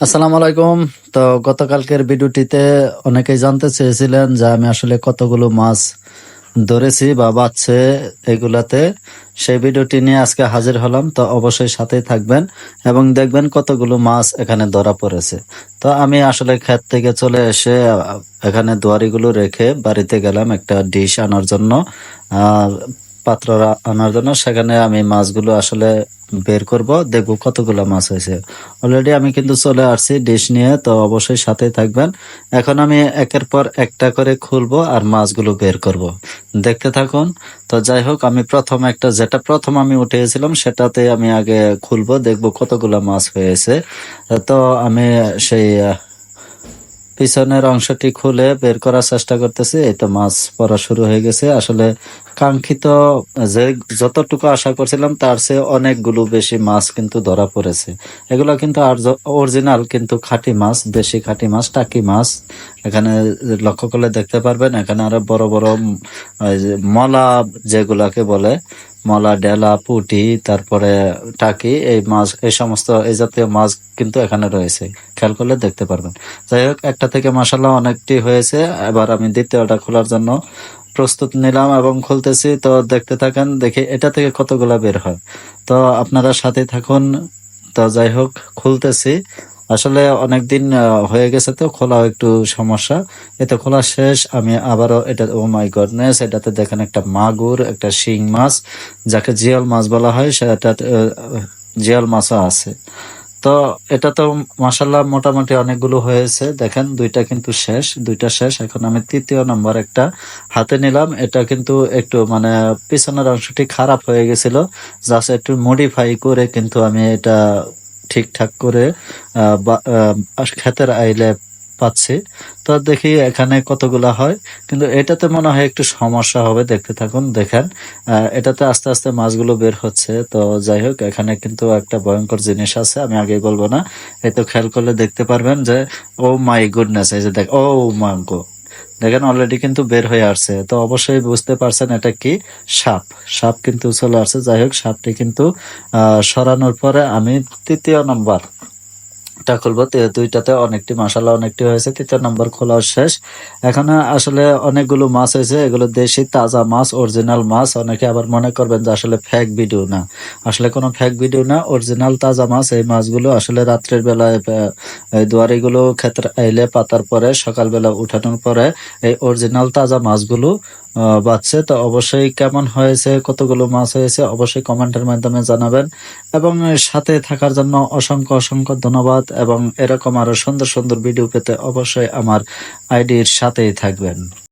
আসসালামু আলাইকুম। তো গতকালকের ভিডিওটিতে অনেকেই জানতে চেয়েছিলেন যে আমি আসলে কতগুলো মাছ ধরেছি বা বাচ্ছে এগুলাতে। সেই ভিডিওটি নিয়ে আজকে হাজির হলাম। তো অবশ্যই সাথেই থাকবেন এবং দেখবেন কতগুলো মাছ এখানে ধরা পড়েছে। তো আমি আসলে ক্ষেত থেকে চলে এসে এখানে দুয়ারিগুলো রেখে বাড়িতে গেলাম একটা ডিশ আনার জন্য, আর পাত্র আনার জন্য। সেখানে আমি মাছগুলো আসলে বের করব, দেখবো কতগুলো মাছ হয়েছে। অলরেডি আমি কিন্তু চলে আসছি ডিশ নিয়ে, তো অবশ্যই সাথে থাকবেন। এখন আমি একের পর একটা করে খুলবো আর মাছগুলো বের করব, দেখতে থাকুন। তো যাই হোক, আমি যেটা প্রথম আমি উঠেছিলাম সেটাতে আমি আগে খুলবো, দেখবো কতগুলো মাছ হয়েছে। তো আমি সেই পিছনের অংশটি খুলে বের করার চেষ্টা করতেছি। এই তো মাছ পড়া শুরু হয়ে গেছে। আসলে কাঙ্ক্ষিত যে যতটুকু আশা করছিলাম তার চেয়ে অনেকগুলো বেশি মাছ কিন্তু ধরা পড়েছে। এগুলো কিন্তু আর অরিজিনাল কিন্তু খাঁটি মাছ, দেশি খাঁটি মাছ, টাকি মাছ। এখানে লক্ষ্য করলে দেখতে পারবেন, এখানে আরো বড় বড় ওই যে মলা যেগুলাকে বলে, মলা, ডেলা, পুঁটি, তারপরে টাকি, এই মাছ, এই সমস্ত এই জাতীয় মাছ কিন্তু এখানে রয়েছে। খেয়াল করলে দেখতে পারবেন। যাই হোক, একটা থেকে মাসাল্লাহ অনেকটি হয়েছে। এবার আমি দ্বিতীয়টা খোলার জন্য প্রস্তুত নিলাম এবং খুলতেছি। তো দেখতে থাকেন, দেখি এটা থেকে কতগুলা বের হয়। তো আপনারা সাথে থাকুন। তো যাই হোক, খুলতেছি। আসলে অনেকদিন হয়ে গেছে, তো খোলাও একটু সমস্যা। এতে খোলা শেষ। আমি আবারও এটা, ও মাই গডনেস, এটাতে দেখেন একটা মাগুর, একটা শিং মাছ, যাকে জিয়াল মাছ বলা হয়, সেটা জিয়াল মাছও আছে। তো এটা তো মাসাল্লাহ মোটামুটি অনেকগুলো হয়েছে। দেখেন দুইটা শেষ। এখন আমি তৃতীয় নম্বর একটা হাতে নিলাম। এটা কিন্তু একটু মানে পিছনের অংশটি খারাপ হয়ে গেছিল, জাস্ট একটু মডিফাই করে কিন্তু আমি এটা ঠিকঠাক করে ক্ষেতের আইলে পাচ্ছি। তো দেখি এখানে কতগুলা হয়, কিন্তু এটাতে মনে হয় একটু সমস্যা হবে। দেখতে থাকুন, দেখেন এটাতে আস্তে আস্তে মাছগুলো বের হচ্ছে। তো যাই হোক, এখানে কিন্তু একটা ভয়ঙ্কর জিনিস আছে, আমি আগে বলবো না। এই তো খেয়াল করলে দেখতে পারবেন যে, ও মাই গুডনেস, এই যে দেখ, ও মাগো, দেখেন অলরেডি কিন্তু বের হয়ে আসছে। তো অবশ্যই বুঝতে পারছেন এটা কি, সাপ। সাপ কিন্তু চলে আসছে। যাই হোক, সাপটি কিন্তু সরানোর পরে আমি তৃতীয় নম্বর টা খুলবো। দুইটাতে অনেকটি, মাসাল্লাহ অনেকটি হয়েছে। তৃতীয় নম্বর খোলা শেষ। এখানে আসলে অনেকগুলো মাছ হয়েছে। এগুলো দেশি তাজা মাছ, অরিজিনাল মাছ। অনেকে আবার মনে করবেন যে আসলে ফেক ভিডিও। না, আসলে কোনো ফেক ভিডিও না, অরিজিনাল তাজা মাছ। এই মাছগুলো আসলে রাত্রের বেলায় এই দুয়ারিগুলো ক্ষেত্রে আইলে পাতার পরে, সকালবেলা উঠানোর পরে এই অরিজিনাল তাজা মাছগুলো বাচ্ছে। তো অবশ্যই কেমন হয়েছে, কতগুলো মাছ হয়েছে, অবশ্যই কমেন্টের মাধ্যমে জানাবেন। এবং সাথে থাকার জন্য অসংখ্য অসংখ্য ধন্যবাদ। এবং এরকম আরো সুন্দর সুন্দর ভিডিও পেতে অবশ্যই আমার আইডির সাথেই থাকবেন।